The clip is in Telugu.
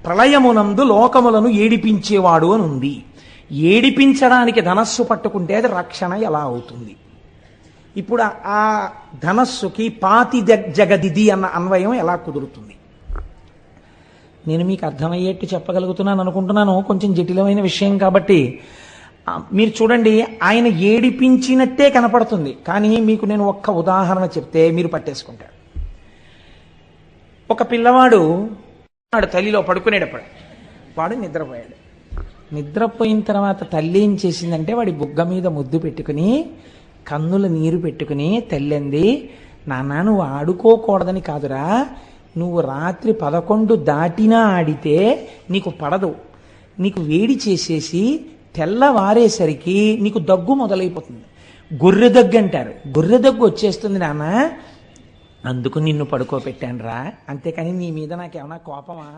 ప్రళయమునందు లోకములను ఏడిపించేవాడు అని ఉంది. ఏడిపించడానికి ధనస్సు పట్టుకుంటే అది రక్షణ ఎలా అవుతుంది? ఇప్పుడు ఆ ధనస్సుకి పాతి జగదిది అన్న అన్వయం ఎలా కుదురుతుంది? నేను మీకు అర్థమయ్యేట్టు చెప్పగలుగుతున్నాను అనుకుంటున్నాను. కొంచెం జటిలమైన విషయం కాబట్టి మీరు చూడండి, ఆయన ఏడిపించినట్టే కనపడుతుంది. కానీ మీకు నేను ఒక్క ఉదాహరణ చెప్తే మీరు పట్టేసుకుంటారు. ఒక పిల్లవాడు తల్లిలో పడుకునేటప్పుడు వాడు నిద్రపోయాడు. నిద్రపోయిన తర్వాత తల్లి ఏం చేసిందంటే వాడి బుగ్గ మీద ముద్దు పెట్టుకుని కన్నుల నీరు పెట్టుకుని తల్లి అంది, నాన్న నువ్వు ఆడుకోకూడదని కాదురా, నువ్వు రాత్రి 11 దాటినా ఆడితే నీకు పడదు, నీకు వేడి చేసేసి తెల్లవారేసరికి నీకు దగ్గు మొదలైపోతుంది. గొర్రె దగ్గు అంటారు, గొర్రె దగ్గు వచ్చేస్తుంది నాన్న, అందుకు నిన్ను పడుకోబెట్టాను రా, అంతేకాని నీ మీద నాకేమన్నా కోపమా?